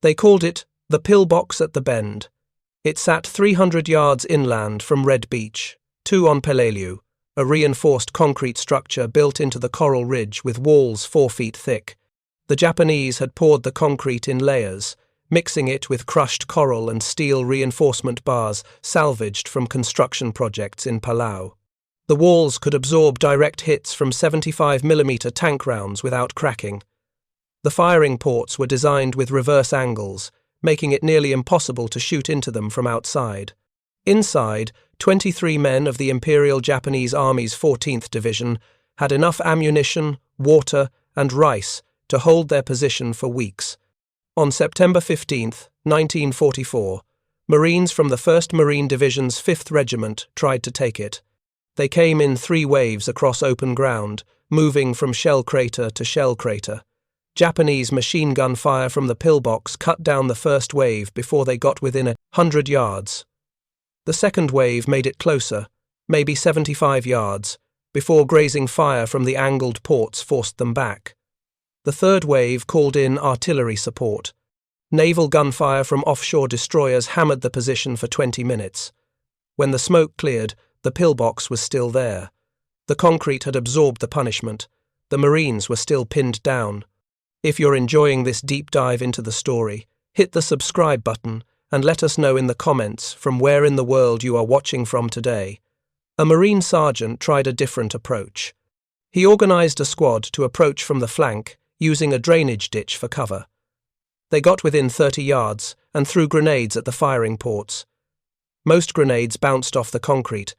They called it the pillbox at the bend. It sat 300 yards inland from Red Beach, 2 on Peleliu, a reinforced concrete structure built into the coral ridge with walls 4 feet thick. The Japanese had poured the concrete in layers, mixing it with crushed coral and steel reinforcement bars salvaged from construction projects in Palau. The walls could absorb direct hits from 75mm tank rounds without cracking. The firing ports were designed with reverse angles, making it nearly impossible to shoot into them from outside. Inside, 23 men of the Imperial Japanese Army's 14th Division had enough ammunition, water, and rice to hold their position for weeks. On September 15, 1944, Marines from the 1st Marine Division's 5th Regiment tried to take it. They came in 3 waves across open ground, moving from shell crater to shell crater. Japanese machine gun fire from the pillbox cut down the first wave before they got within 100 yards. The second wave made it closer, maybe 75 yards, before grazing fire from the angled ports forced them back. The third wave called in artillery support. Naval gunfire from offshore destroyers hammered the position for 20 minutes. When the smoke cleared, the pillbox was still there. The concrete had absorbed the punishment. The Marines were still pinned down. If you're enjoying this deep dive into the story, hit the subscribe button and let us know in the comments from where in the world you are watching from today. A Marine sergeant tried a different approach. He organized a squad to approach from the flank, using a drainage ditch for cover. They got within 30 yards and threw grenades at the firing ports. Most grenades bounced off the concrete.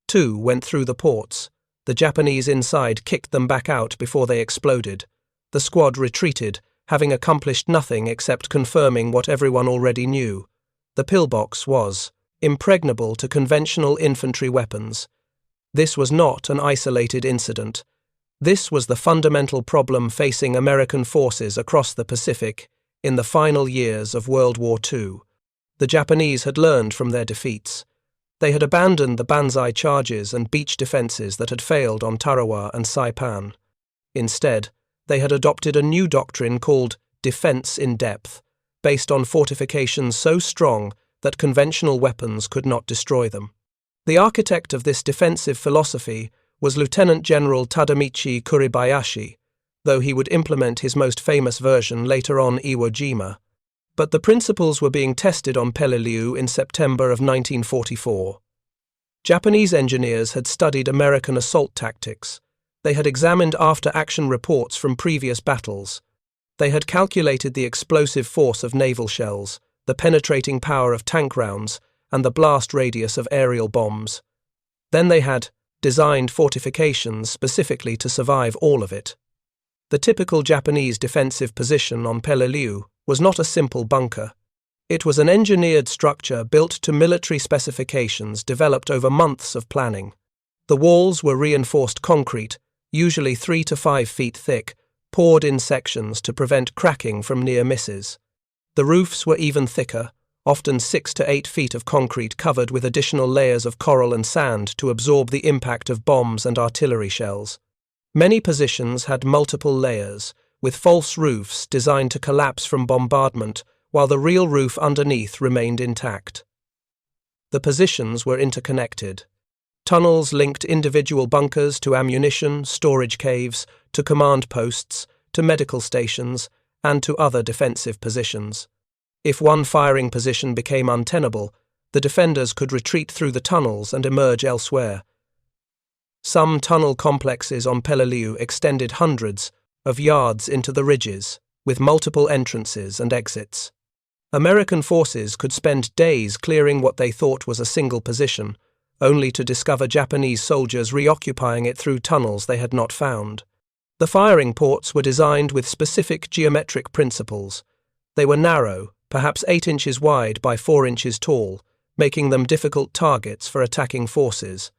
2 went through the ports. The Japanese inside kicked them back out before they exploded. The squad retreated, having accomplished nothing except confirming what everyone already knew. The pillbox was impregnable to conventional infantry weapons. This was not an isolated incident. This was the fundamental problem facing American forces across the Pacific in the final years of World War II. The Japanese had learned from their defeats. They had abandoned the banzai charges and beach defenses that had failed on Tarawa and Saipan. Instead, they had adopted a new doctrine called defense in depth, based on fortifications so strong that conventional weapons could not destroy them. The architect of this defensive philosophy was Lieutenant General Tadamichi Kuribayashi, though he would implement his most famous version later on Iwo Jima. But the principles were being tested on Peleliu in September of 1944. Japanese engineers had studied American assault tactics. They had examined after-action reports from previous battles. They had calculated the explosive force of naval shells, the penetrating power of tank rounds, and the blast radius of aerial bombs. Then they had designed fortifications specifically to survive all of it. The typical Japanese defensive position on Peleliu was not a simple bunker. It was an engineered structure built to military specifications developed over months of planning. The walls were reinforced concrete, usually 3 to 5 feet thick, poured in sections to prevent cracking from near misses. The roofs were even thicker, often 6 to 8 feet of concrete covered with additional layers of coral and sand to absorb the impact of bombs and artillery shells. Many positions had multiple layers, with false roofs designed to collapse from bombardment, while the real roof underneath remained intact. The positions were interconnected. Tunnels linked individual bunkers to ammunition, storage caves, to command posts, to medical stations, and to other defensive positions. If one firing position became untenable, the defenders could retreat through the tunnels and emerge elsewhere. Some tunnel complexes on Peleliu extended hundreds of yards into the ridges, with multiple entrances and exits. American forces could spend days clearing what they thought was a single position, only to discover Japanese soldiers reoccupying it through tunnels they had not found. The firing ports were designed with specific geometric principles. They were narrow, perhaps 8 inches wide by 4 inches tall, making them difficult targets for attacking forces.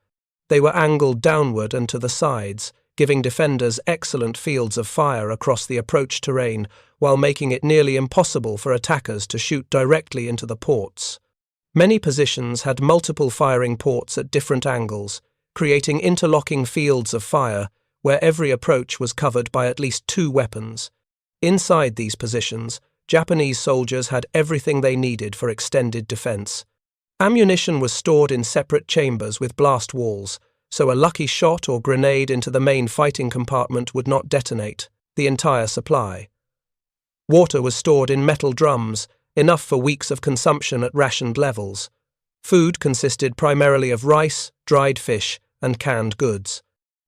They were angled downward and to the sides, giving defenders excellent fields of fire across the approach terrain, while making it nearly impossible for attackers to shoot directly into the ports. Many positions had multiple firing ports at different angles, creating interlocking fields of fire where every approach was covered by at least 2 weapons. Inside these positions, Japanese soldiers had everything they needed for extended defense. Ammunition was stored in separate chambers with blast walls, so a lucky shot or grenade into the main fighting compartment would not detonate the entire supply. Water was stored in metal drums, enough for weeks of consumption at rationed levels. Food consisted primarily of rice, dried fish, and canned goods.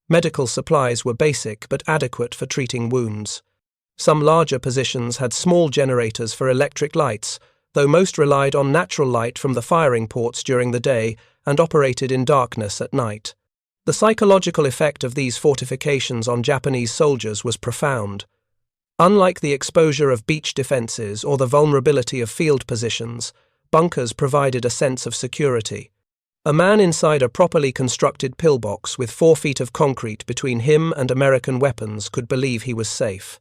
Medical supplies were basic but adequate for treating wounds. Some larger positions had small generators for electric lights, though most relied on natural light from the firing ports during the day and operated in darkness at night. The psychological effect of these fortifications on Japanese soldiers was profound. Unlike the exposure of beach defenses or the vulnerability of field positions, bunkers provided a sense of security. A man inside a properly constructed pillbox with 4 feet of concrete between him and American weapons could believe he was safe.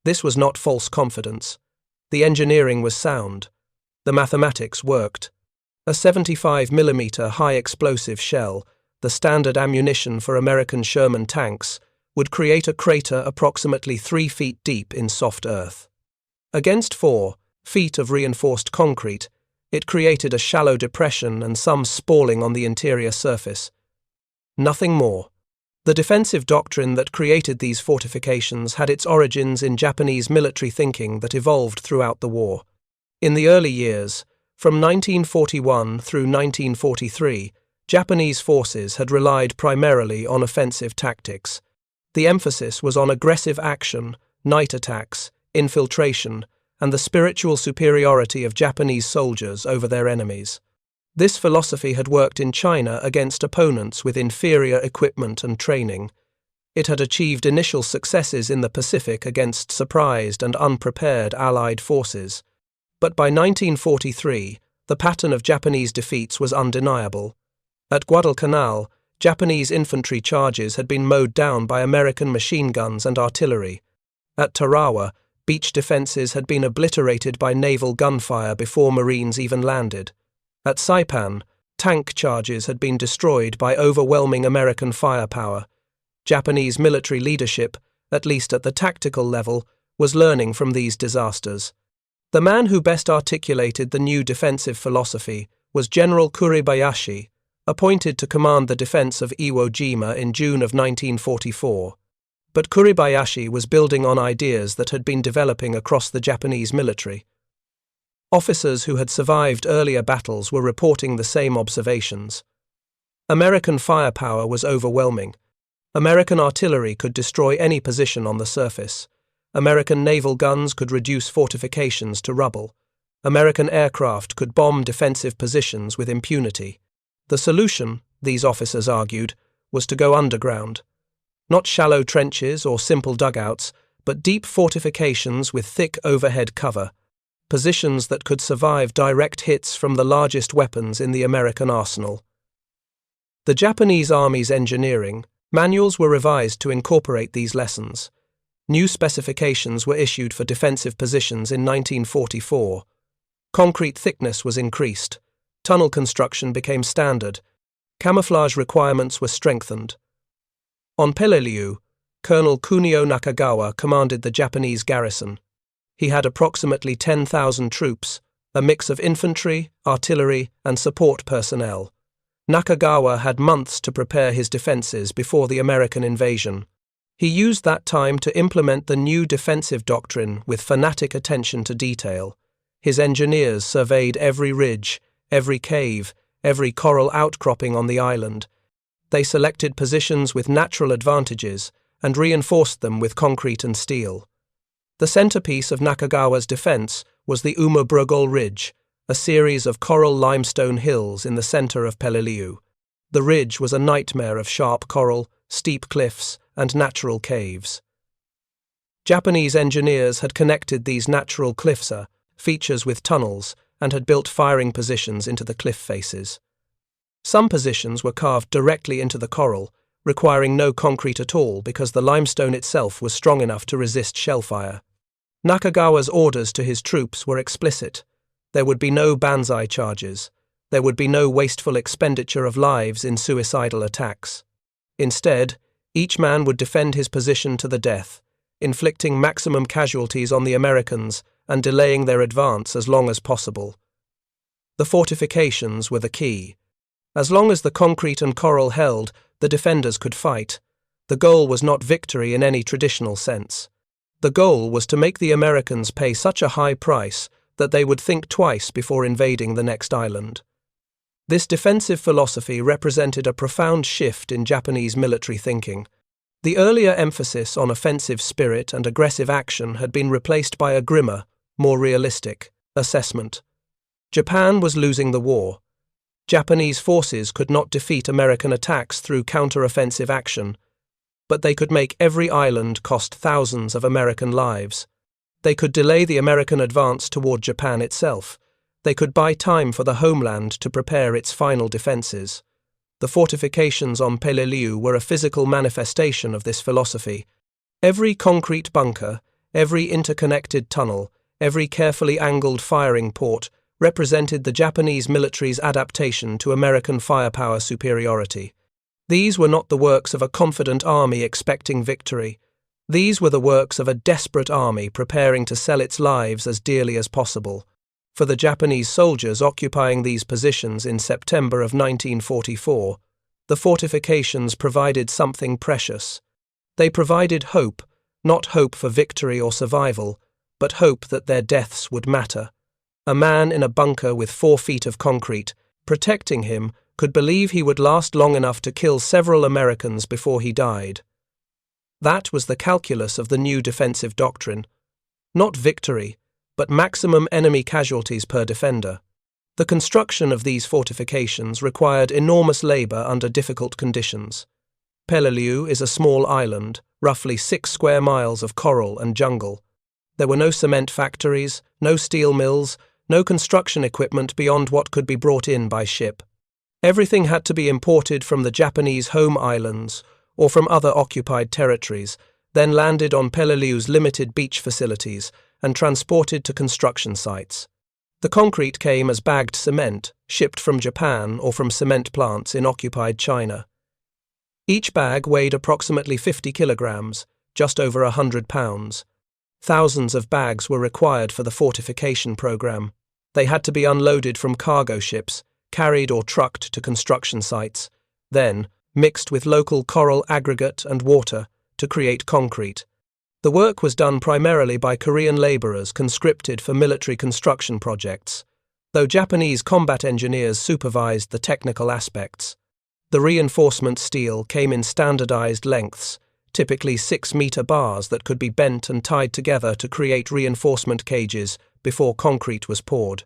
This was not false confidence. The engineering was sound. The mathematics worked. A 75mm high-explosive shell, the standard ammunition for American Sherman tanks, would create a crater approximately 3 feet deep in soft earth. Against 4 feet of reinforced concrete, it created a shallow depression and some spalling on the interior surface. Nothing more. The defensive doctrine that created these fortifications had its origins in Japanese military thinking that evolved throughout the war. In the early years, from 1941 through 1943, Japanese forces had relied primarily on offensive tactics. The emphasis was on aggressive action, night attacks, infiltration, and the spiritual superiority of Japanese soldiers over their enemies. This philosophy had worked in China against opponents with inferior equipment and training. It had achieved initial successes in the Pacific against surprised and unprepared Allied forces. But by 1943, the pattern of Japanese defeats was undeniable. At Guadalcanal, Japanese infantry charges had been mowed down by American machine guns and artillery. At Tarawa, beach defenses had been obliterated by naval gunfire before Marines even landed. At Saipan, tank charges had been destroyed by overwhelming American firepower. Japanese military leadership, at least at the tactical level, was learning from these disasters. The man who best articulated the new defensive philosophy was General Kuribayashi, appointed to command the defense of Iwo Jima in June of 1944. But Kuribayashi was building on ideas that had been developing across the Japanese military. Officers who had survived earlier battles were reporting the same observations. American firepower was overwhelming. American artillery could destroy any position on the surface. American naval guns could reduce fortifications to rubble. American aircraft could bomb defensive positions with impunity. The solution, these officers argued, was to go underground. Not shallow trenches or simple dugouts, but deep fortifications with thick overhead cover, positions that could survive direct hits from the largest weapons in the American arsenal. The Japanese Army's engineering manuals were revised to incorporate these lessons. New specifications were issued for defensive positions in 1944. Concrete thickness was increased. Tunnel construction became standard. Camouflage requirements were strengthened. On Peleliu, Colonel Kunio Nakagawa commanded the Japanese garrison. He had approximately 10,000 troops, a mix of infantry, artillery, and support personnel. Nakagawa had months to prepare his defenses before the American invasion. He used that time to implement the new defensive doctrine with fanatic attention to detail. His engineers surveyed every ridge, every cave, every coral outcropping on the island. They selected positions with natural advantages and reinforced them with concrete and steel. The centerpiece of Nakagawa's defense was the Umabrugol Ridge, a series of coral limestone hills in the center of Peleliu. The ridge was a nightmare of sharp coral, steep cliffs, and natural caves. Japanese engineers had connected these natural cliffs features with tunnels and had built firing positions into the cliff faces. Some positions were carved directly into the coral, requiring no concrete at all because the limestone itself was strong enough to resist shellfire. Nakagawa's orders to his troops were explicit. There would be no banzai charges. There would be no wasteful expenditure of lives in suicidal attacks. Instead, each man would defend his position to the death, inflicting maximum casualties on the Americans and delaying their advance as long as possible. The fortifications were the key. As long as the concrete and coral held, the defenders could fight. The goal was not victory in any traditional sense. The goal was to make the Americans pay such a high price that they would think twice before invading the next island. This defensive philosophy represented a profound shift in Japanese military thinking. The earlier emphasis on offensive spirit and aggressive action had been replaced by a grimmer, more realistic assessment. Japan was losing the war. Japanese forces could not defeat American attacks through counter-offensive action, but they could make every island cost thousands of American lives. They could delay the American advance toward Japan itself. They could buy time for the homeland to prepare its final defenses. The fortifications on Peleliu were a physical manifestation of this philosophy. Every concrete bunker, every interconnected tunnel, every carefully angled firing port represented the Japanese military's adaptation to American firepower superiority. These were not the works of a confident army expecting victory. These were the works of a desperate army preparing to sell its lives as dearly as possible. For the Japanese soldiers occupying these positions in September of 1944, the fortifications provided something precious. They provided hope, not hope for victory or survival, but hope that their deaths would matter. A man in a bunker with 4 feet of concrete, protecting him, could believe he would last long enough to kill several Americans before he died. That was the calculus of the new defensive doctrine. Not victory, but maximum enemy casualties per defender. The construction of these fortifications required enormous labor under difficult conditions. Peleliu is a small island, roughly 6 square miles of coral and jungle. There were no cement factories, no steel mills, no construction equipment beyond what could be brought in by ship. Everything had to be imported from the Japanese home islands or from other occupied territories, then landed on Peleliu's limited beach facilities and transported to construction sites. The concrete came as bagged cement, shipped from Japan or from cement plants in occupied China. Each bag weighed approximately 50 kilograms, just over 100 pounds. Thousands of bags were required for the fortification program. They had to be unloaded from cargo ships, carried or trucked to construction sites, then mixed with local coral aggregate and water to create concrete. The work was done primarily by Korean laborers conscripted for military construction projects, though Japanese combat engineers supervised the technical aspects. The reinforcement steel came in standardized lengths, typically 6-meter bars that could be bent and tied together to create reinforcement cages before concrete was poured.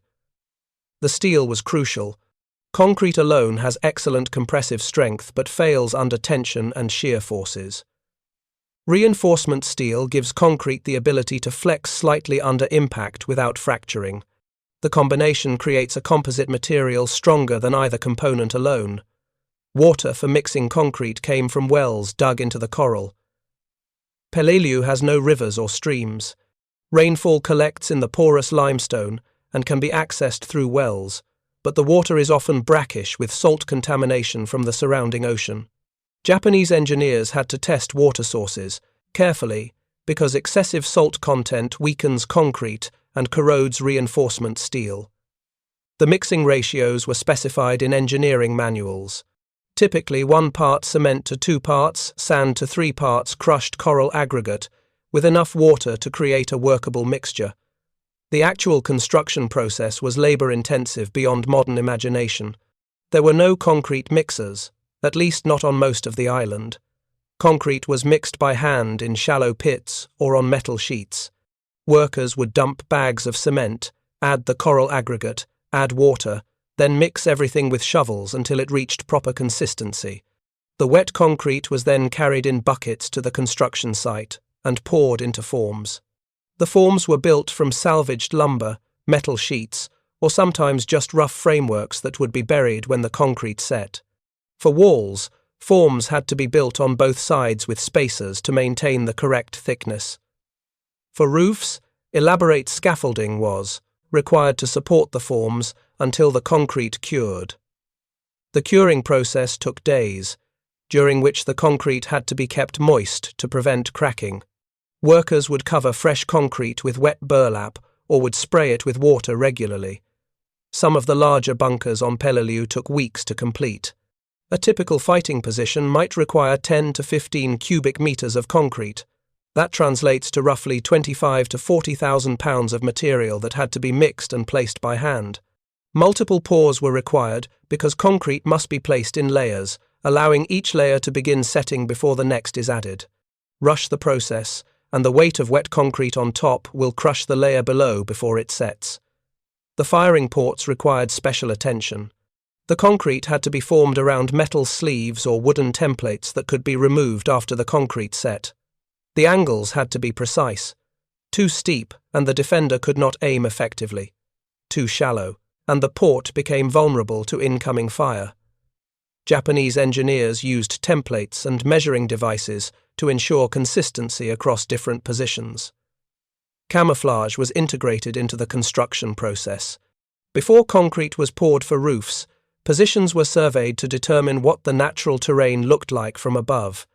The steel was crucial. Concrete alone has excellent compressive strength but fails under tension and shear forces. Reinforcement steel gives concrete the ability to flex slightly under impact without fracturing. The combination creates a composite material stronger than either component alone. Water for mixing concrete came from wells dug into the coral. Peleliu has no rivers or streams. Rainfall collects in the porous limestone and can be accessed through wells, but the water is often brackish with salt contamination from the surrounding ocean. Japanese engineers had to test water sources carefully because excessive salt content weakens concrete and corrodes reinforcement steel. The mixing ratios were specified in engineering manuals. Typically 1 part cement to 2 parts, sand to 3 parts crushed coral aggregate, with enough water to create a workable mixture. The actual construction process was labor-intensive beyond modern imagination. There were no concrete mixers, at least not on most of the island. Concrete was mixed by hand in shallow pits or on metal sheets. Workers would dump bags of cement, add the coral aggregate, add water, then mix everything with shovels until it reached proper consistency. The wet concrete was then carried in buckets to the construction site and poured into forms. The forms were built from salvaged lumber, metal sheets, or sometimes just rough frameworks that would be buried when the concrete set. For walls, forms had to be built on both sides with spacers to maintain the correct thickness. For roofs, elaborate scaffolding was required to support the forms until the concrete cured. The curing process took days, during which the concrete had to be kept moist to prevent cracking. Workers would cover fresh concrete with wet burlap or would spray it with water regularly. Some of the larger bunkers on Peleliu took weeks to complete. A typical fighting position might require 10 to 15 cubic meters of concrete. That translates to roughly 25 to 40,000 pounds of material that had to be mixed and placed by hand. Multiple pours were required because concrete must be placed in layers, allowing each layer to begin setting before the next is added. Rush the process, and the weight of wet concrete on top will crush the layer below before it sets. The firing ports required special attention. The concrete had to be formed around metal sleeves or wooden templates that could be removed after the concrete set. The angles had to be precise. Too steep, and the defender could not aim effectively. Too shallow, and the port became vulnerable to incoming fire. Japanese engineers used templates and measuring devices to ensure consistency across different positions. Camouflage was integrated into the construction process. Before concrete was poured for roofs, positions were surveyed to determine what the natural terrain looked like from above.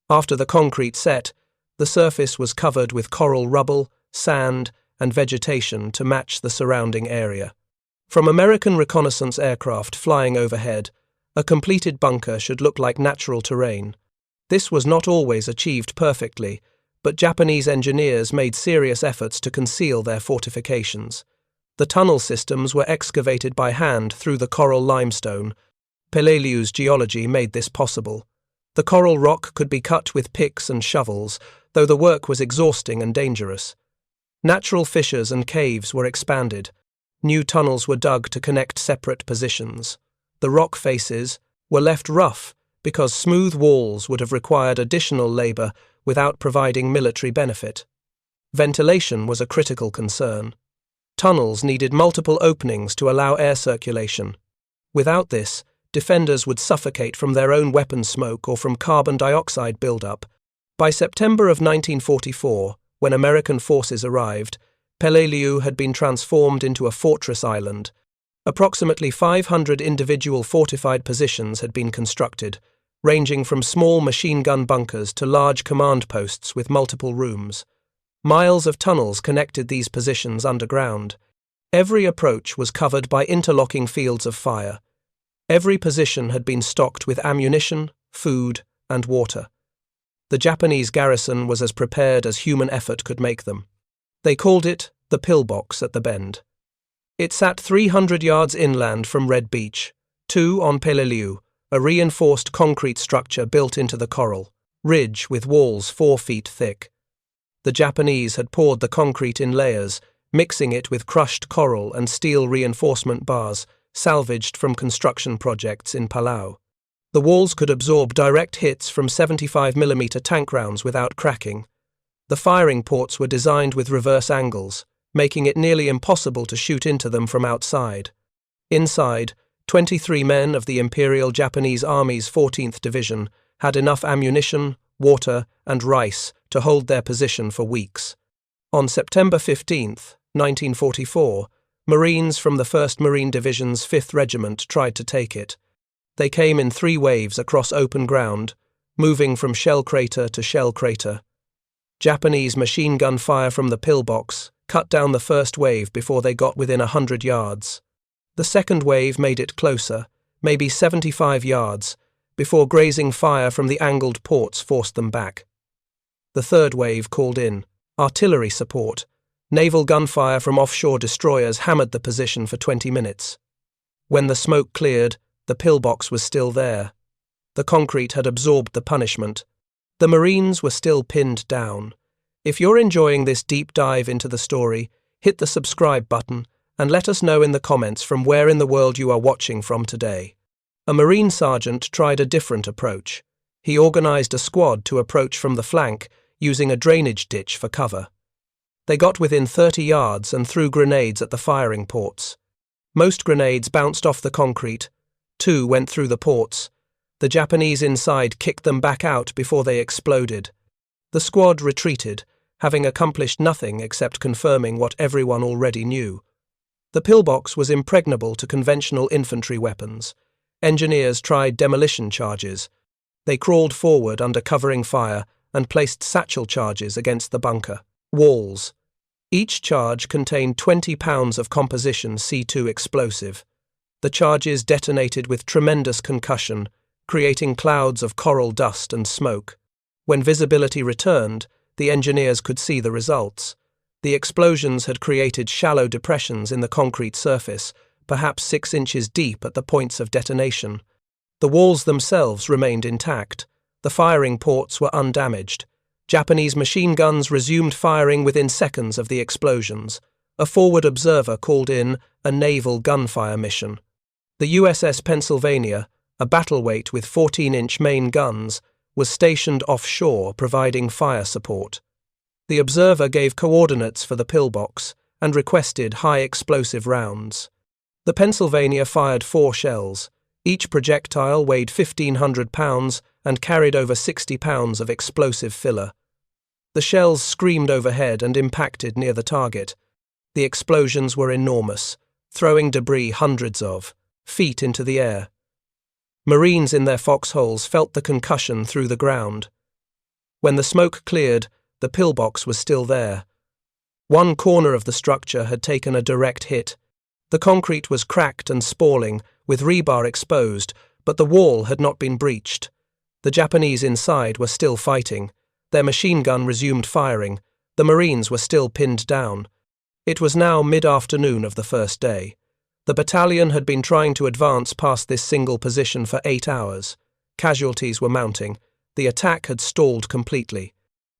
After the concrete set, the surface was covered with coral rubble, sand, and vegetation to match the surrounding area. From American reconnaissance aircraft flying overhead, a completed bunker should look like natural terrain. This was not always achieved perfectly, but Japanese engineers made serious efforts to conceal their fortifications. The tunnel systems were excavated by hand through the coral limestone. Peleliu's geology made this possible. The coral rock could be cut with picks and shovels, though the work was exhausting and dangerous. Natural fissures and caves were expanded. New tunnels were dug to connect separate positions. The rock faces were left rough because smooth walls would have required additional labour without providing military benefit. Ventilation was a critical concern. Tunnels needed multiple openings to allow air circulation. Without this, defenders would suffocate from their own weapon smoke or from carbon dioxide buildup. By September of 1944, when American forces arrived, Peleliu had been transformed into a fortress island. Approximately 500 individual fortified positions had been constructed, ranging from small machine gun bunkers to large command posts with multiple rooms. Miles of tunnels connected these positions underground. Every approach was covered by interlocking fields of fire. Every position had been stocked with ammunition, food, and water. The Japanese garrison was as prepared as human effort could make them. They called it the pillbox at the bend. It sat 300 yards inland from Red Beach, 2 on Peleliu, a reinforced concrete structure built into the coral ridge with walls 4 feet thick. The Japanese had poured the concrete in layers, mixing it with crushed coral and steel reinforcement bars, salvaged from construction projects in Palau. The walls could absorb direct hits from 75mm tank rounds without cracking. The firing ports were designed with reverse angles, making it nearly impossible to shoot into them from outside. Inside, 23 men of the Imperial Japanese Army's 14th Division had enough ammunition, water, and rice to hold their position for weeks. On September 15, 1944, Marines from the 1st Marine Division's 5th Regiment tried to take it. They came in 3 waves across open ground, moving from shell crater to shell crater. Japanese machine gun fire from the pillbox cut down the first wave before they got within 100 yards. The second wave made it closer, maybe 75 yards, before grazing fire from the angled ports forced them back. The third wave called in artillery support. Naval gunfire from offshore destroyers hammered the position for 20 minutes. When the smoke cleared, the pillbox was still there. The concrete had absorbed the punishment. The Marines were still pinned down. If you're enjoying this deep dive into the story, hit the subscribe button and let us know in the comments from where in the world you are watching from today. A Marine sergeant tried a different approach. He organized a squad to approach from the flank using a drainage ditch for cover. They got within 30 yards and threw grenades at the firing ports. Most grenades bounced off the concrete. 2 went through the ports. The Japanese inside kicked them back out before they exploded. The squad retreated, having accomplished nothing except confirming what everyone already knew. The pillbox was impregnable to conventional infantry weapons. Engineers tried demolition charges. They crawled forward under covering fire and placed satchel charges against the bunker walls. Each charge contained 20 pounds of composition C2 explosive. The charges detonated with tremendous concussion, creating clouds of coral dust and smoke. When visibility returned, the engineers could see the results. The explosions had created shallow depressions in the concrete surface, perhaps 6 inches deep at the points of detonation. The walls themselves remained intact. The firing ports were undamaged. Japanese machine guns resumed firing within seconds of the explosions. A forward observer called in a naval gunfire mission. The USS Pennsylvania, a battleweight with 14-inch main guns, was stationed offshore providing fire support. The observer gave coordinates for the pillbox and requested high explosive rounds. The Pennsylvania fired 4 shells. Each projectile weighed 1,500 pounds and carried over 60 pounds of explosive filler. The shells screamed overhead and impacted near the target. The explosions were enormous, throwing debris hundreds of feet into the air. Marines in their foxholes felt the concussion through the ground. When the smoke cleared, the pillbox was still there. One corner of the structure had taken a direct hit. The concrete was cracked and spalling, with rebar exposed, but the wall had not been breached. The Japanese inside were still fighting. Their machine gun resumed firing. The Marines were still pinned down. It was now mid-afternoon of the first day. The battalion had been trying to advance past this single position for 8 hours. Casualties were mounting. The attack had stalled completely.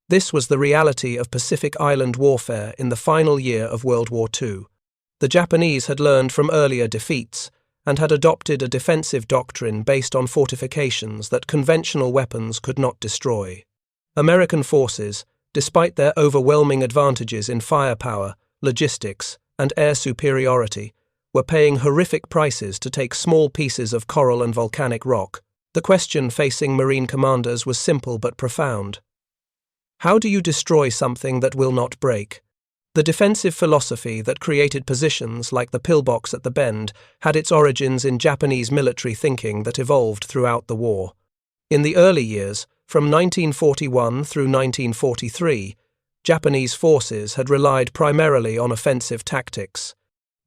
This was the reality of Pacific Island warfare in the final year of World War II. The Japanese had learned from earlier defeats and had adopted a defensive doctrine based on fortifications that conventional weapons could not destroy. American forces, despite their overwhelming advantages in firepower, logistics, and air superiority, were paying horrific prices to take small pieces of coral and volcanic rock. The question facing Marine commanders was simple but profound. How do you destroy something that will not break? The defensive philosophy that created positions like the pillbox at the Bend had its origins in Japanese military thinking that evolved throughout the war. In the early years, from 1941 through 1943, Japanese forces had relied primarily on offensive tactics.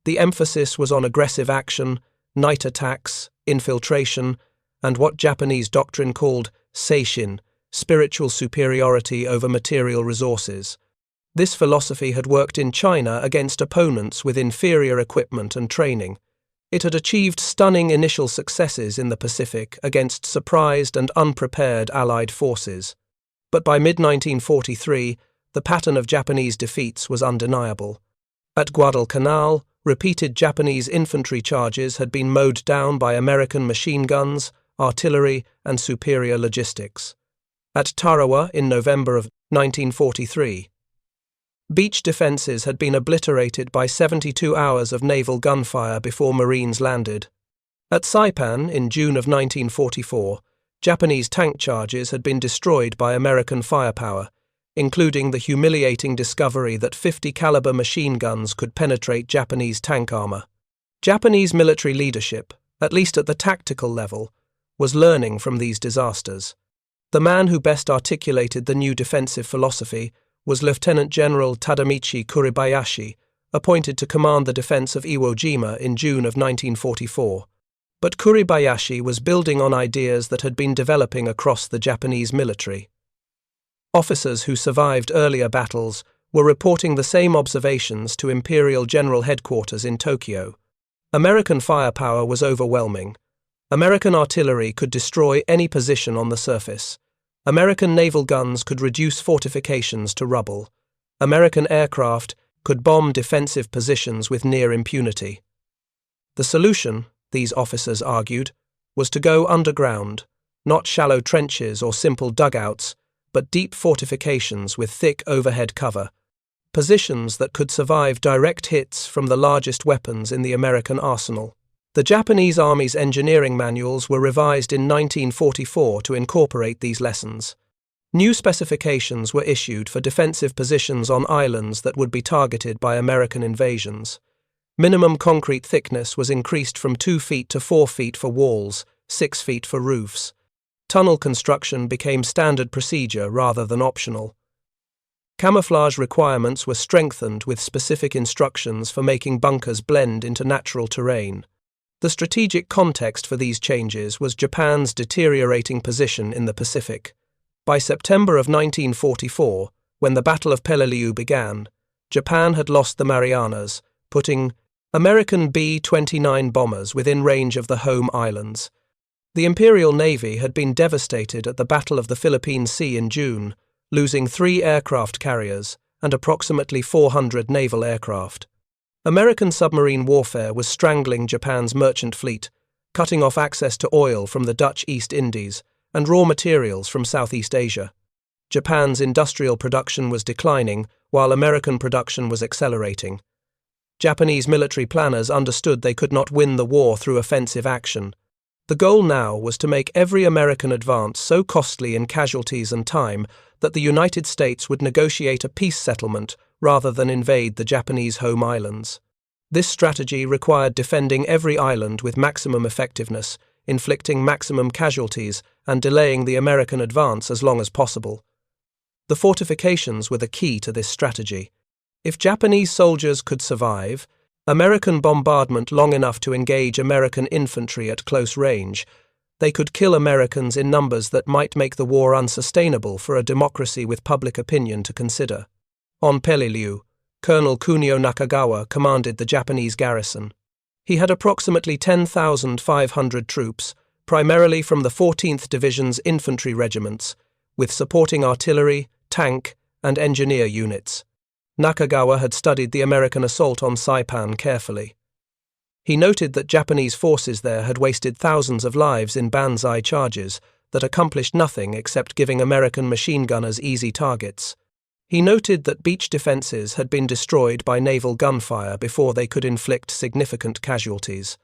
The emphasis was on aggressive action, night attacks, infiltration, and what Japanese doctrine called seishin, spiritual superiority over material resources. This philosophy had worked in China against opponents with inferior equipment and training. It had achieved stunning initial successes in the Pacific against surprised and unprepared Allied forces. But by mid-1943, the pattern of Japanese defeats was undeniable. At Guadalcanal, repeated Japanese infantry charges had been mowed down by American machine guns, artillery, and superior logistics. At Tarawa in November of 1943, beach defences had been obliterated by 72 hours of naval gunfire before Marines landed. At Saipan in June of 1944, Japanese tank charges had been destroyed by American firepower, including the humiliating discovery that 50 caliber machine guns could penetrate Japanese tank armor. Japanese military leadership, at least at the tactical level, was learning from these disasters. The man who best articulated the new defensive philosophy was Lieutenant General Tadamichi Kuribayashi, appointed to command the defense of Iwo Jima in June of 1944. But Kuribayashi was building on ideas that had been developing across the Japanese military. Officers who survived earlier battles were reporting the same observations to Imperial General Headquarters in Tokyo. American firepower was overwhelming. American artillery could destroy any position on the surface. American naval guns could reduce fortifications to rubble. American aircraft could bomb defensive positions with near impunity. The solution, these officers argued, was to go underground, not shallow trenches or simple dugouts, but deep fortifications with thick overhead cover, positions that could survive direct hits from the largest weapons in the American arsenal. The Japanese Army's engineering manuals were revised in 1944 to incorporate these lessons. New specifications were issued for defensive positions on islands that would be targeted by American invasions. Minimum concrete thickness was increased from 2 feet to 4 feet for walls, 6 feet for roofs. Tunnel construction became standard procedure rather than optional. Camouflage requirements were strengthened with specific instructions for making bunkers blend into natural terrain. The strategic context for these changes was Japan's deteriorating position in the Pacific. By September of 1944, when the Battle of Peleliu began, Japan had lost the Marianas, putting American B-29 bombers within range of the home islands. The Imperial Navy had been devastated at the Battle of the Philippine Sea in June, losing 3 aircraft carriers and approximately 400 naval aircraft. American submarine warfare was strangling Japan's merchant fleet, cutting off access to oil from the Dutch East Indies and raw materials from Southeast Asia. Japan's industrial production was declining, while American production was accelerating. Japanese military planners understood they could not win the war through offensive action. The goal now was to make every American advance so costly in casualties and time that the United States would negotiate a peace settlement rather than invade the Japanese home islands. This strategy required defending every island with maximum effectiveness, inflicting maximum casualties, and delaying the American advance as long as possible. The fortifications were the key to this strategy. If Japanese soldiers could survive, American bombardment long enough to engage American infantry at close range, they could kill Americans in numbers that might make the war unsustainable for a democracy with public opinion to consider. On Peleliu, Colonel Kunio Nakagawa commanded the Japanese garrison. He had approximately 10,500 troops, primarily from the 14th Division's infantry regiments, with supporting artillery, tank, and engineer units. Nakagawa had studied the American assault on Saipan carefully. He noted that Japanese forces there had wasted thousands of lives in banzai charges that accomplished nothing except giving American machine gunners easy targets. He noted that beach defenses had been destroyed by naval gunfire before they could inflict significant casualties.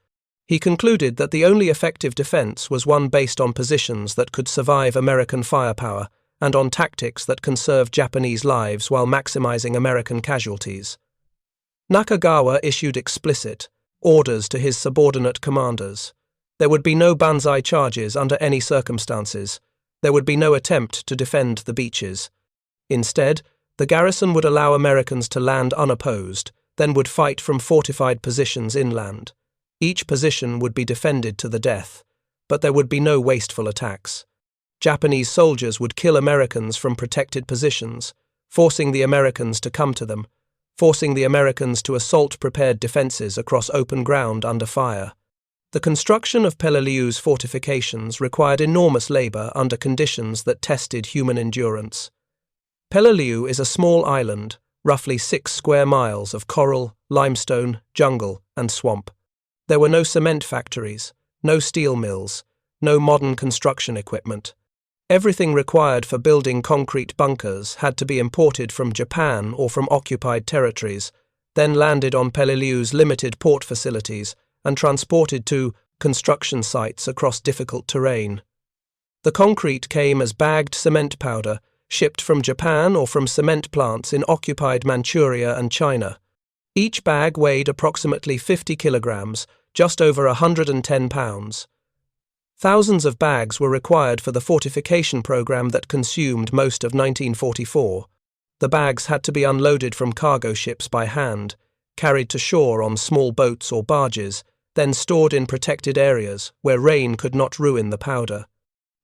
He concluded that the only effective defense was one based on positions that could survive American firepower and on tactics that conserved Japanese lives while maximizing American casualties. Nakagawa issued explicit orders to his subordinate commanders. There would be no banzai charges under any circumstances. There would be no attempt to defend the beaches. Instead, the garrison would allow Americans to land unopposed, then would fight from fortified positions inland. Each position would be defended to the death, but there would be no wasteful attacks. Japanese soldiers would kill Americans from protected positions, forcing the Americans to come to them, forcing the Americans to assault prepared defenses across open ground under fire. The construction of Peleliu's fortifications required enormous labor under conditions that tested human endurance. Peleliu is a small island, roughly 6 square miles of coral, limestone, jungle, and swamp. There were no cement factories, no steel mills, no modern construction equipment. Everything required for building concrete bunkers had to be imported from Japan or from occupied territories, then landed on Peleliu's limited port facilities and transported to construction sites across difficult terrain. The concrete came as bagged cement powder, shipped from Japan or from cement plants in occupied Manchuria and China. Each bag weighed approximately 50 kilograms, just over 110 pounds. Thousands of bags were required for the fortification program that consumed most of 1944. The bags had to be unloaded from cargo ships by hand, carried to shore on small boats or barges, then stored in protected areas where rain could not ruin the powder.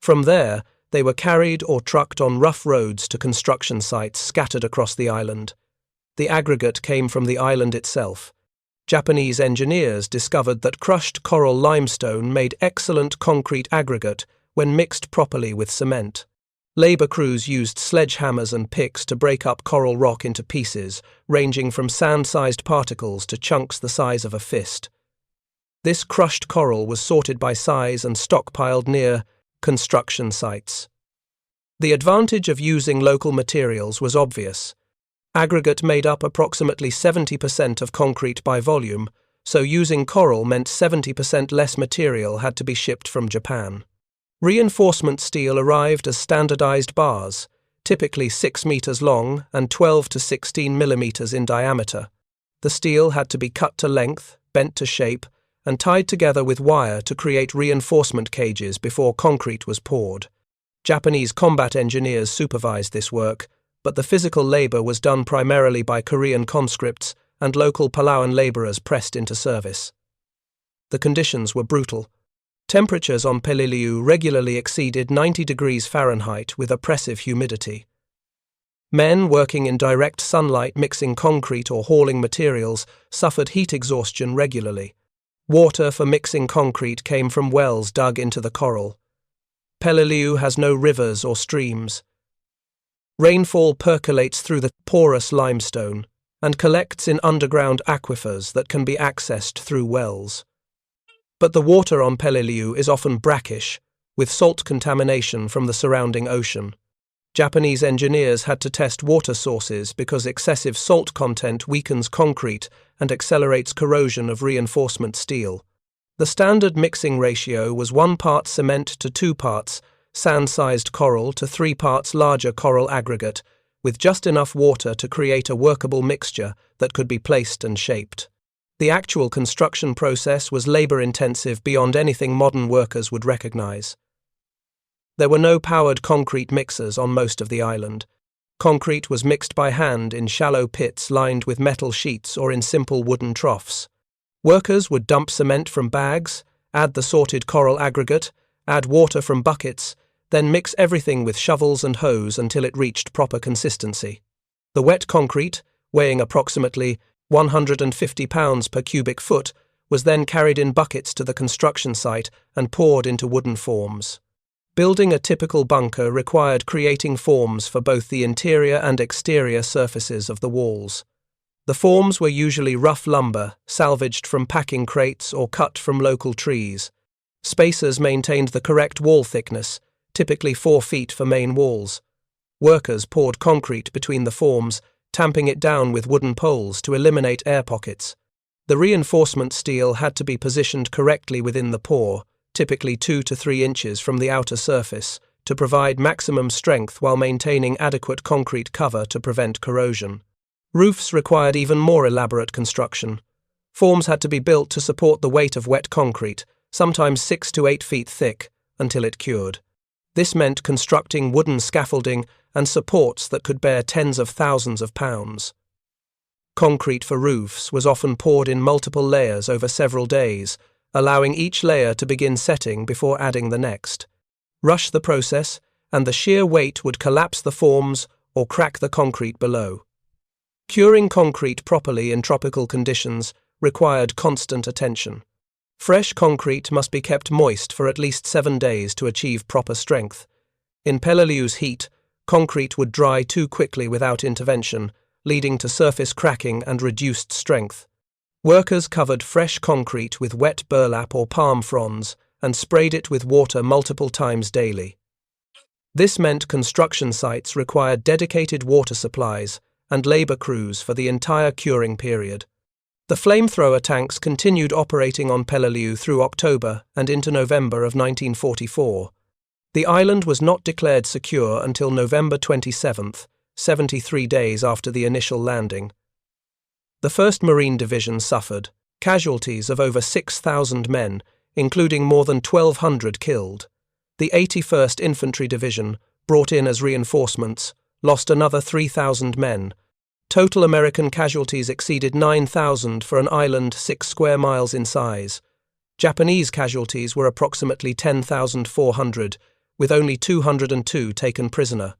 From there, they were carried or trucked on rough roads to construction sites scattered across the island. The aggregate came from the island itself. Japanese engineers discovered that crushed coral limestone made excellent concrete aggregate when mixed properly with cement. Labor crews used sledgehammers and picks to break up coral rock into pieces, ranging from sand-sized particles to chunks the size of a fist. This crushed coral was sorted by size and stockpiled near construction sites. The advantage of using local materials was obvious. Aggregate made up approximately 70% of concrete by volume, so using coral meant 70% less material had to be shipped from Japan. Reinforcement steel arrived as standardized bars, typically 6 meters long and 12 to 16 millimeters in diameter. The steel had to be cut to length, bent to shape, and tied together with wire to create reinforcement cages before concrete was poured. Japanese combat engineers supervised this work, but the physical labor was done primarily by Korean conscripts and local Palauan laborers pressed into service. The conditions were brutal. Temperatures on Peleliu regularly exceeded 90 degrees Fahrenheit with oppressive humidity. Men working in direct sunlight mixing concrete or hauling materials suffered heat exhaustion regularly. Water for mixing concrete came from wells dug into the coral. Peleliu has no rivers or streams. Rainfall percolates through the porous limestone and collects in underground aquifers that can be accessed through wells. But the water on Peleliu is often brackish, with salt contamination from the surrounding ocean. Japanese engineers had to test water sources because excessive salt content weakens concrete and accelerates corrosion of reinforcement steel. The standard mixing ratio was 1 part cement to 2 parts sand-sized coral to 3 parts larger coral aggregate, with just enough water to create a workable mixture that could be placed and shaped. The actual construction process was labor-intensive beyond anything modern workers would recognize. There were no powered concrete mixers on most of the island. Concrete was mixed by hand in shallow pits lined with metal sheets or in simple wooden troughs. Workers would dump cement from bags, add the sorted coral aggregate, add water from buckets, then mix everything with shovels and hose until it reached proper consistency. The wet concrete, weighing approximately 150 pounds per cubic foot, was then carried in buckets to the construction site and poured into wooden forms. Building a typical bunker required creating forms for both the interior and exterior surfaces of the walls. The forms were usually rough lumber, salvaged from packing crates or cut from local trees. Spacers maintained the correct wall thickness, typically 4 feet for main walls. Workers poured concrete between the forms, tamping it down with wooden poles to eliminate air pockets. The reinforcement steel had to be positioned correctly within the pour, typically 2 to 3 inches from the outer surface, to provide maximum strength while maintaining adequate concrete cover to prevent corrosion. Roofs required even more elaborate construction. Forms had to be built to support the weight of wet concrete, sometimes 6 to 8 feet thick, until it cured. This meant constructing wooden scaffolding and supports that could bear tens of thousands of pounds. Concrete for roofs was often poured in multiple layers over several days, allowing each layer to begin setting before adding the next. Rush the process, and the sheer weight would collapse the forms or crack the concrete below. Curing concrete properly in tropical conditions required constant attention. Fresh concrete must be kept moist for at least 7 days to achieve proper strength. In Peleliu's heat, concrete would dry too quickly without intervention, leading to surface cracking and reduced strength. Workers covered fresh concrete with wet burlap or palm fronds and sprayed it with water multiple times daily. This meant construction sites required dedicated water supplies and labor crews for the entire curing period. The flamethrower tanks continued operating on Peleliu through October and into November of 1944. The island was not declared secure until November 27th, 73 days after the initial landing. The 1st Marine Division suffered casualties of over 6,000 men, including more than 1,200 killed. The 81st Infantry Division, brought in as reinforcements, lost another 3,000 men. Total American casualties exceeded 9,000 for an island 6 square miles in size. Japanese casualties were approximately 10,400, with only 202 taken prisoner.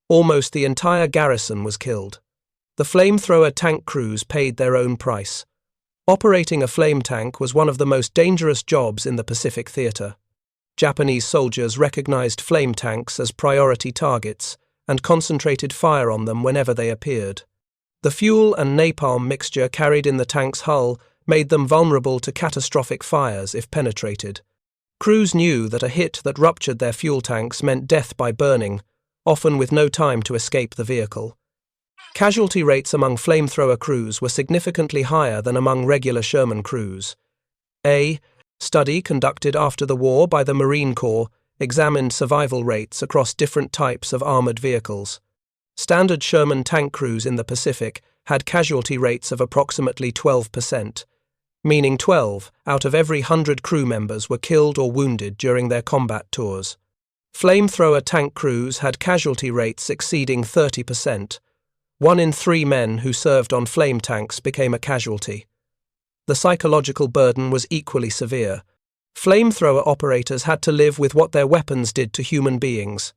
Almost the entire garrison was killed. The flamethrower tank crews paid their own price. Operating a flame tank was one of the most dangerous jobs in the Pacific Theater. Japanese soldiers recognized flame tanks as priority targets and concentrated fire on them whenever they appeared. The fuel and napalm mixture carried in the tank's hull made them vulnerable to catastrophic fires if penetrated. Crews knew that a hit that ruptured their fuel tanks meant death by burning, often with no time to escape the vehicle. Casualty rates among flamethrower crews were significantly higher than among regular Sherman crews. A study conducted after the war by the Marine Corps examined survival rates across different types of armored vehicles. Standard Sherman tank crews in the Pacific had casualty rates of approximately 12%, meaning 12 out of every 100 crew members were killed or wounded during their combat tours. Flamethrower tank crews had casualty rates exceeding 30%. 1 in 3 men who served on flame tanks became a casualty. The psychological burden was equally severe. Flamethrower operators had to live with what their weapons did to human beings.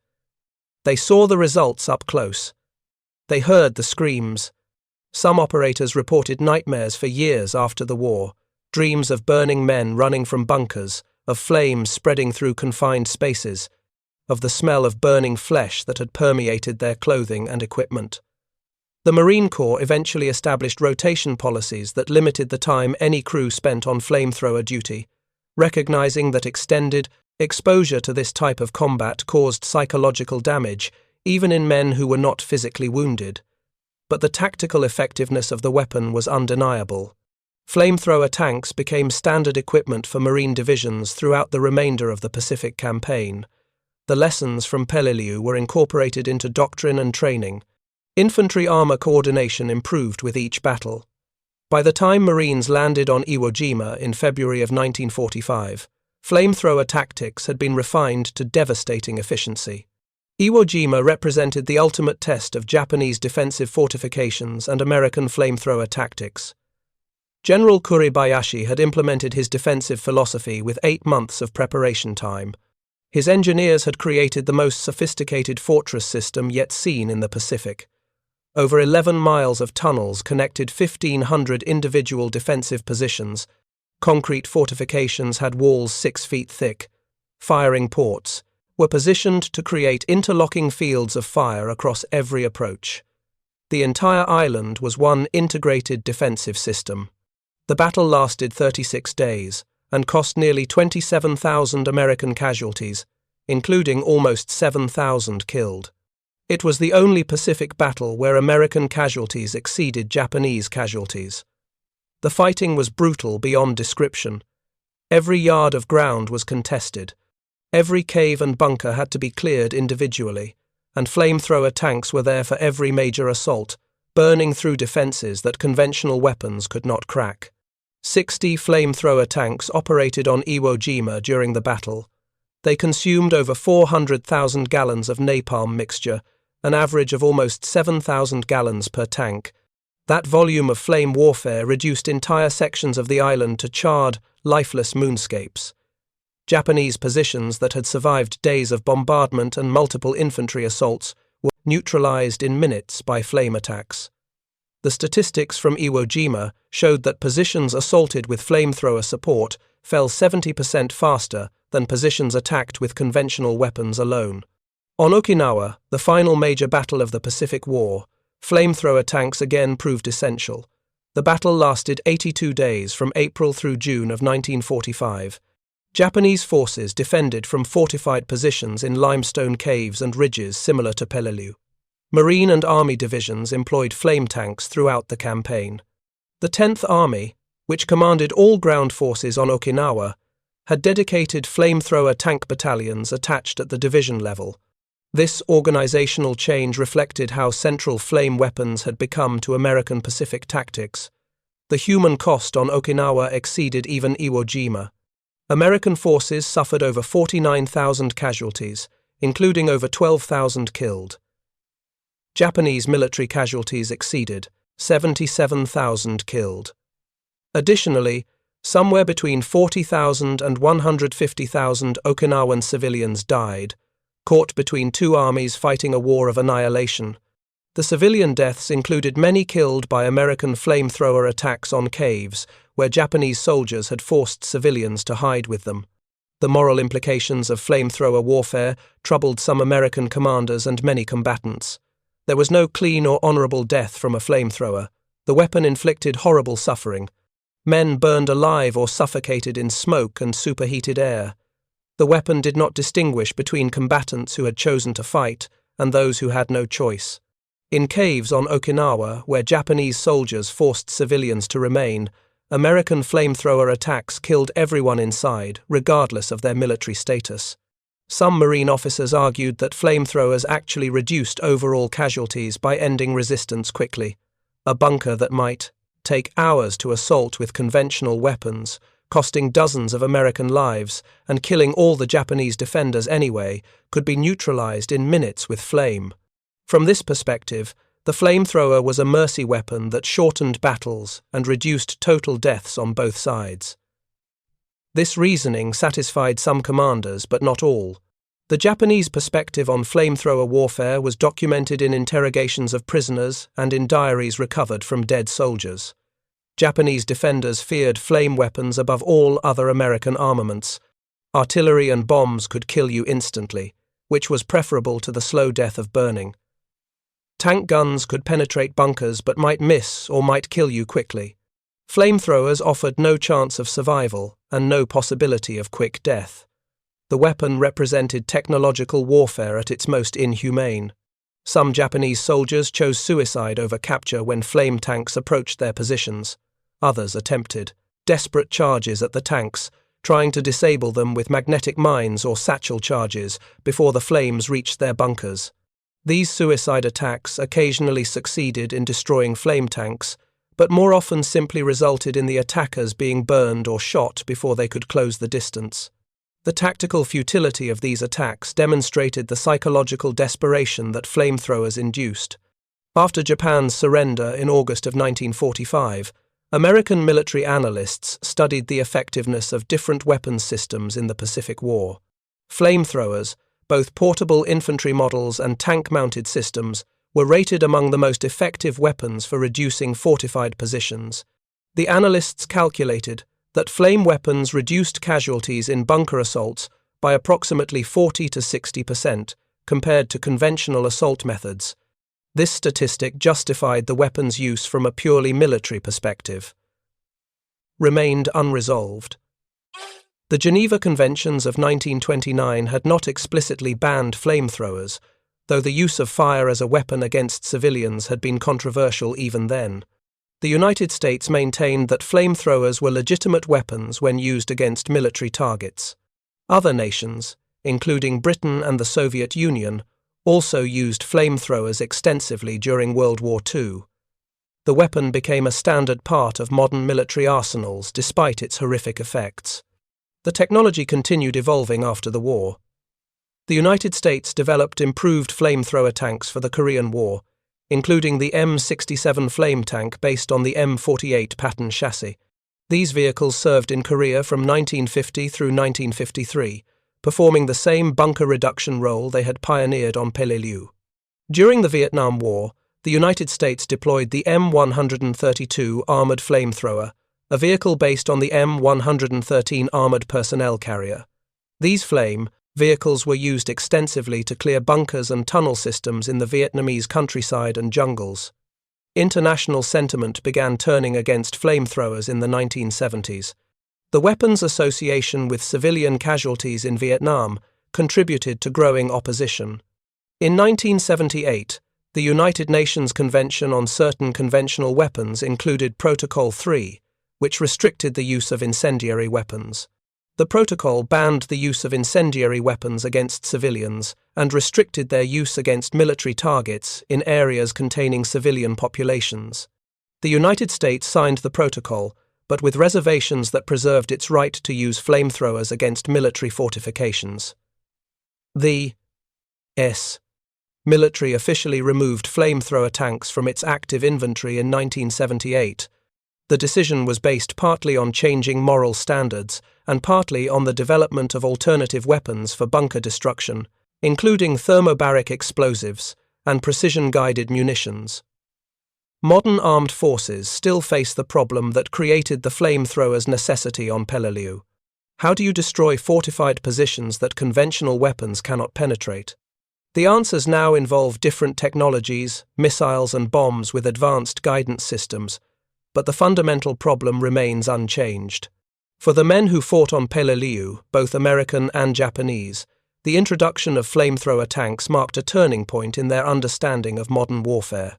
They saw the results up close. They heard the screams. Some operators reported nightmares for years after the war, dreams of burning men running from bunkers, of flames spreading through confined spaces, of the smell of burning flesh that had permeated their clothing and equipment. The Marine Corps eventually established rotation policies that limited the time any crew spent on flamethrower duty, recognizing that extended exposure to this type of combat caused psychological damage, even in men who were not physically wounded. But the tactical effectiveness of the weapon was undeniable. Flamethrower tanks became standard equipment for Marine divisions throughout the remainder of the Pacific Campaign. The lessons from Peleliu were incorporated into doctrine and training. Infantry armor coordination improved with each battle. By the time Marines landed on Iwo Jima in February of 1945, flamethrower tactics had been refined to devastating efficiency. Iwo Jima represented the ultimate test of Japanese defensive fortifications and American flamethrower tactics. General Kuribayashi had implemented his defensive philosophy with 8 months of preparation time. His engineers had created the most sophisticated fortress system yet seen in the Pacific. Over 11 miles of tunnels connected 1,500 individual defensive positions. Concrete fortifications had walls 6 feet thick. Firing ports were positioned to create interlocking fields of fire across every approach. The entire island was one integrated defensive system. The battle lasted 36 days and cost nearly 27,000 American casualties, including almost 7,000 killed. It was the only Pacific battle where American casualties exceeded Japanese casualties. The fighting was brutal beyond description. Every yard of ground was contested. Every cave and bunker had to be cleared individually, and flamethrower tanks were there for every major assault, burning through defenses that conventional weapons could not crack. 60 flamethrower tanks operated on Iwo Jima during the battle. They consumed over 400,000 gallons of napalm mixture, an average of almost 7,000 gallons per tank. That volume of flame warfare reduced entire sections of the island to charred, lifeless moonscapes. Japanese positions that had survived days of bombardment and multiple infantry assaults were neutralized in minutes by flame attacks. The statistics from Iwo Jima showed that positions assaulted with flamethrower support fell 70% faster than positions attacked with conventional weapons alone. On Okinawa, the final major battle of the Pacific War, flamethrower tanks again proved essential. The battle lasted 82 days from April through June of 1945. Japanese forces defended from fortified positions in limestone caves and ridges similar to Peleliu. Marine and Army divisions employed flame tanks throughout the campaign. The 10th Army, which commanded all ground forces on Okinawa, had dedicated flamethrower tank battalions attached at the division level. This organizational change reflected how central flame weapons had become to American Pacific tactics. The human cost on Okinawa exceeded even Iwo Jima. American forces suffered over 49,000 casualties, including over 12,000 killed. Japanese military casualties exceeded 77,000 killed. Additionally, somewhere between 40,000 and 150,000 Okinawan civilians died, caught between 2 armies fighting a war of annihilation. The civilian deaths included many killed by American flamethrower attacks on caves, where Japanese soldiers had forced civilians to hide with them. The moral implications of flamethrower warfare troubled some American commanders and many combatants. There was no clean or honorable death from a flamethrower. The weapon inflicted horrible suffering. Men burned alive or suffocated in smoke and superheated air. The weapon did not distinguish between combatants who had chosen to fight and those who had no choice. In caves on Okinawa, where Japanese soldiers forced civilians to remain, American flamethrower attacks killed everyone inside, regardless of their military status. Some Marine officers argued that flamethrowers actually reduced overall casualties by ending resistance quickly. A bunker that might take hours to assault with conventional weapons costing dozens of American lives and killing all the Japanese defenders anyway, could be neutralized in minutes with flame. From this perspective, the flamethrower was a mercy weapon that shortened battles and reduced total deaths on both sides. This reasoning satisfied some commanders, but not all. The Japanese perspective on flamethrower warfare was documented in interrogations of prisoners and in diaries recovered from dead soldiers. Japanese defenders feared flame weapons above all other American armaments. Artillery and bombs could kill you instantly, which was preferable to the slow death of burning. Tank guns could penetrate bunkers but might miss or might kill you quickly. Flamethrowers offered no chance of survival and no possibility of quick death. The weapon represented technological warfare at its most inhumane. Some Japanese soldiers chose suicide over capture when flame tanks approached their positions. Others attempted desperate charges at the tanks, trying to disable them with magnetic mines or satchel charges before the flames reached their bunkers. These suicide attacks occasionally succeeded in destroying flame tanks, but more often simply resulted in the attackers being burned or shot before they could close the distance. The tactical futility of these attacks demonstrated the psychological desperation that flamethrowers induced. After Japan's surrender in August of 1945, American military analysts studied the effectiveness of different weapons systems in the Pacific War. Flamethrowers, both portable infantry models and tank-mounted systems, were rated among the most effective weapons for reducing fortified positions. The analysts calculated that flame weapons reduced casualties in bunker assaults by approximately 40 to 60% compared to conventional assault methods. This statistic justified the weapon's use from a purely military perspective. Remained unresolved. The Geneva Conventions of 1929 had not explicitly banned flamethrowers, though the use of fire as a weapon against civilians had been controversial even then. The United States maintained that flamethrowers were legitimate weapons when used against military targets. Other nations, including Britain and the Soviet Union, also used flamethrowers extensively during World War II. The weapon became a standard part of modern military arsenals despite its horrific effects. The technology continued evolving after the war. The United States developed improved flamethrower tanks for the Korean War, including the M67 flame tank based on the M48 pattern chassis. These vehicles served in Korea from 1950 through 1953, performing the same bunker reduction role they had pioneered on Peleliu. During the Vietnam War, the United States deployed the M132 armored flamethrower, a vehicle based on the M113 armored personnel carrier. These vehicles were used extensively to clear bunkers and tunnel systems in the Vietnamese countryside and jungles. International sentiment began turning against flamethrowers in the 1970s. The weapon's association with civilian casualties in Vietnam contributed to growing opposition. In 1978, the United Nations Convention on Certain Conventional Weapons included Protocol 3, which restricted the use of incendiary weapons. The protocol banned the use of incendiary weapons against civilians and restricted their use against military targets in areas containing civilian populations. The United States signed the protocol, but with reservations that preserved its right to use flamethrowers against military fortifications. The U.S. military officially removed flamethrower tanks from its active inventory in 1978. The decision was based partly on changing moral standards and partly on the development of alternative weapons for bunker destruction, including thermobaric explosives and precision-guided munitions. Modern armed forces still face the problem that created the flamethrower's necessity on Peleliu. How do you destroy fortified positions that conventional weapons cannot penetrate? The answers now involve different technologies, missiles and bombs with advanced guidance systems, but the fundamental problem remains unchanged. For the men who fought on Peleliu, both American and Japanese, the introduction of flamethrower tanks marked a turning point in their understanding of modern warfare.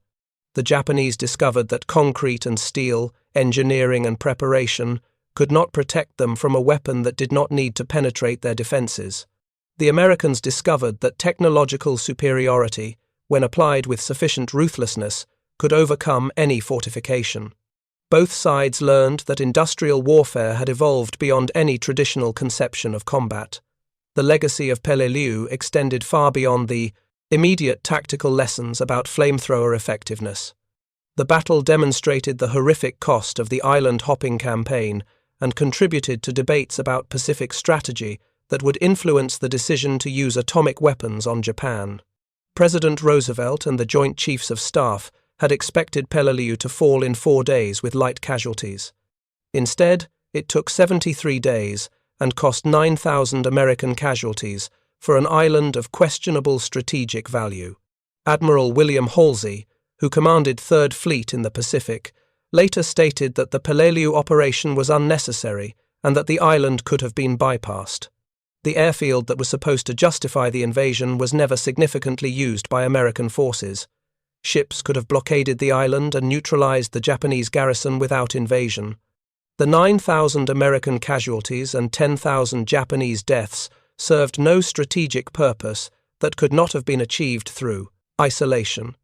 The Japanese discovered that concrete and steel, engineering and preparation could not protect them from a weapon that did not need to penetrate their defenses. The Americans discovered that technological superiority, when applied with sufficient ruthlessness, could overcome any fortification. Both sides learned that industrial warfare had evolved beyond any traditional conception of combat. The legacy of Peleliu extended far beyond the immediate tactical lessons about flamethrower effectiveness. The battle demonstrated the horrific cost of the island-hopping campaign and contributed to debates about Pacific strategy that would influence the decision to use atomic weapons on Japan. President Roosevelt and the Joint Chiefs of Staff had expected Peleliu to fall in 4 days with light casualties. Instead, it took 73 days and cost 9,000 American casualties for an island of questionable strategic value. Admiral William Halsey, who commanded Third Fleet in the Pacific, later stated that the Peleliu operation was unnecessary and that the island could have been bypassed. The airfield that was supposed to justify the invasion was never significantly used by American forces. Ships could have blockaded the island and neutralized the Japanese garrison without invasion. The 9,000 American casualties and 10,000 Japanese deaths served no strategic purpose that could not have been achieved through isolation.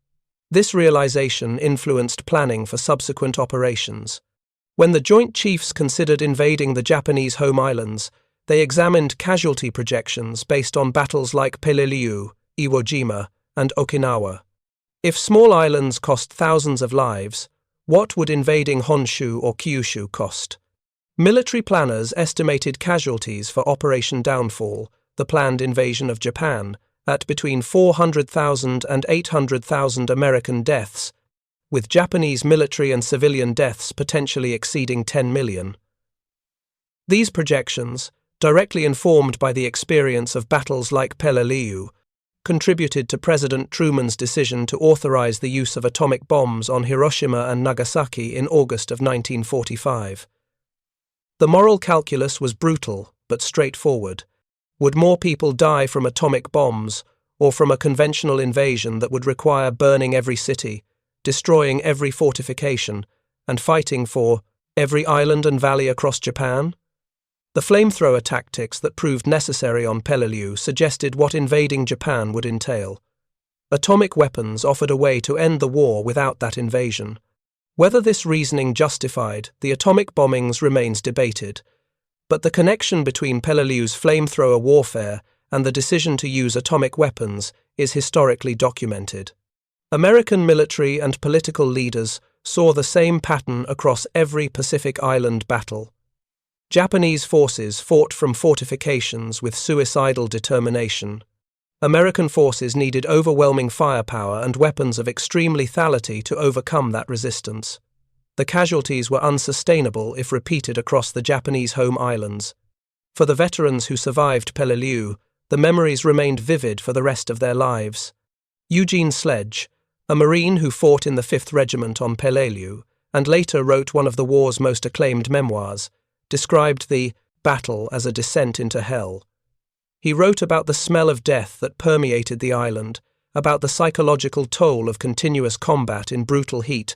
This realization influenced planning for subsequent operations. When the Joint Chiefs considered invading the Japanese home islands, they examined casualty projections based on battles like Peleliu, Iwo Jima, and Okinawa. If small islands cost thousands of lives, what would invading Honshu or Kyushu cost? Military planners estimated casualties for Operation Downfall, the planned invasion of Japan, at between 400,000 and 800,000 American deaths, with Japanese military and civilian deaths potentially exceeding 10 million. These projections, directly informed by the experience of battles like Peleliu, contributed to President Truman's decision to authorize the use of atomic bombs on Hiroshima and Nagasaki in August of 1945. The moral calculus was brutal but straightforward. Would more people die from atomic bombs or from a conventional invasion that would require burning every city, destroying every fortification, and fighting for every island and valley across Japan? The flamethrower tactics that proved necessary on Peleliu suggested what invading Japan would entail. Atomic weapons offered a way to end the war without that invasion. Whether this reasoning justified the atomic bombings remains debated, but the connection between Peleliu's flamethrower warfare and the decision to use atomic weapons is historically documented. American military and political leaders saw the same pattern across every Pacific Island battle. Japanese forces fought from fortifications with suicidal determination. American forces needed overwhelming firepower and weapons of extreme lethality to overcome that resistance. The casualties were unsustainable if repeated across the Japanese home islands. For the veterans who survived Peleliu, the memories remained vivid for the rest of their lives. Eugene Sledge, a Marine who fought in the 5th Regiment on Peleliu, and later wrote one of the war's most acclaimed memoirs, described the battle as a descent into hell. He wrote about the smell of death that permeated the island, about the psychological toll of continuous combat in brutal heat,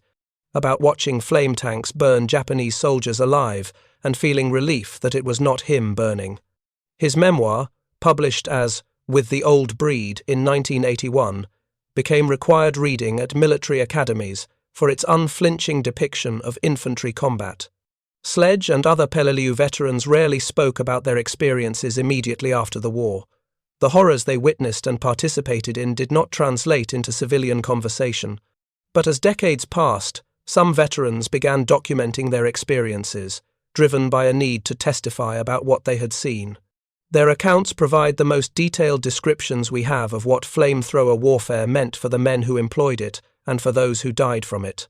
about watching flame tanks burn Japanese soldiers alive and feeling relief that it was not him burning. His memoir, published as With the Old Breed in 1981, became required reading at military academies for its unflinching depiction of infantry combat. Sledge and other Peleliu veterans rarely spoke about their experiences immediately after the war. The horrors they witnessed and participated in did not translate into civilian conversation. But as decades passed, some veterans began documenting their experiences, driven by a need to testify about what they had seen. Their accounts provide the most detailed descriptions we have of what flamethrower warfare meant for the men who employed it and for those who died from it.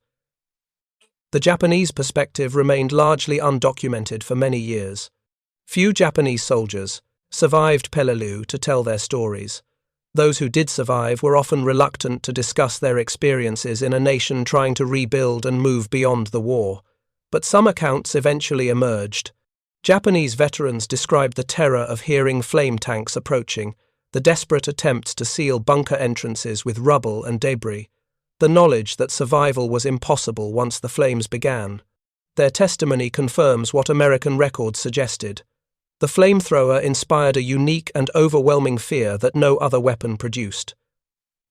The Japanese perspective remained largely undocumented for many years. Few Japanese soldiers survived Peleliu to tell their stories. Those who did survive were often reluctant to discuss their experiences in a nation trying to rebuild and move beyond the war. But some accounts eventually emerged. Japanese veterans described the terror of hearing flame tanks approaching, the desperate attempts to seal bunker entrances with rubble and debris, the knowledge that survival was impossible once the flames began. Their testimony confirms what American records suggested. The flamethrower inspired a unique and overwhelming fear that no other weapon produced.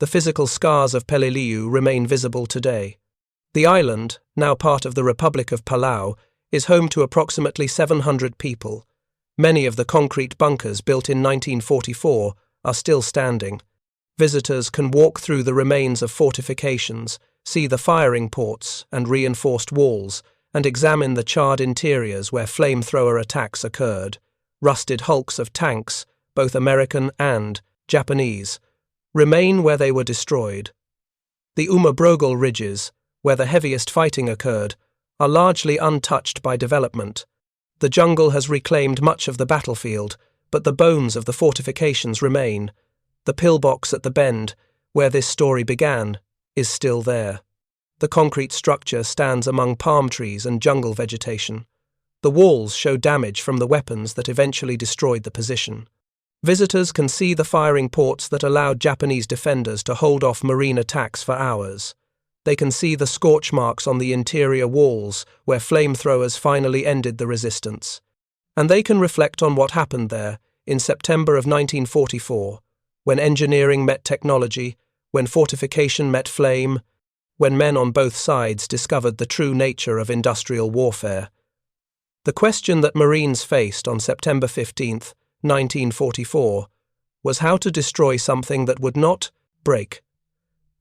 The physical scars of Peleliu remain visible today. The island, now part of the Republic of Palau, is home to approximately 700 people. Many of the concrete bunkers built in 1944 are still standing. Visitors can walk through the remains of fortifications, see the firing ports and reinforced walls, and examine the charred interiors where flamethrower attacks occurred. Rusted hulks of tanks, both American and Japanese, remain where they were destroyed. The Umabrogel ridges, where the heaviest fighting occurred, are largely untouched by development. The jungle has reclaimed much of the battlefield, but the bones of the fortifications remain. The pillbox at the bend, where this story began, is still there. The concrete structure stands among palm trees and jungle vegetation. The walls show damage from the weapons that eventually destroyed the position. Visitors can see the firing ports that allowed Japanese defenders to hold off marine attacks for hours. They can see the scorch marks on the interior walls where flamethrowers finally ended the resistance. And they can reflect on what happened there in September of 1944, when engineering met technology, when fortification met flame, when men on both sides discovered the true nature of industrial warfare. The question that Marines faced on September 15, 1944, was how to destroy something that would not break.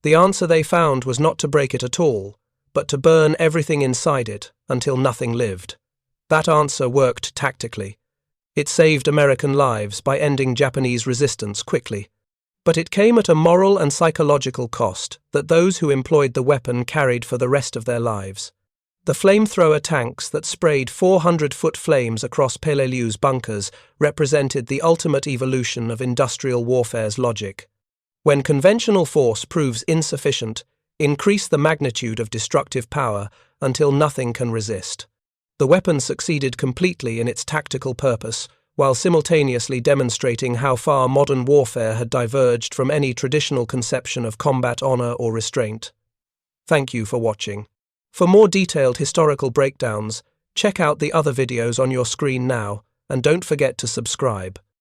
The answer they found was not to break it at all, but to burn everything inside it until nothing lived. That answer worked tactically. It saved American lives by ending Japanese resistance quickly. But it came at a moral and psychological cost that those who employed the weapon carried for the rest of their lives. The flamethrower tanks that sprayed 400-foot flames across Peleliu's bunkers represented the ultimate evolution of industrial warfare's logic. When conventional force proves insufficient, increase the magnitude of destructive power until nothing can resist. The weapon succeeded completely in its tactical purpose, while simultaneously demonstrating how far modern warfare had diverged from any traditional conception of combat honor or restraint. Thank you for watching. For more detailed historical breakdowns, check out the other videos on your screen now, and don't forget to subscribe.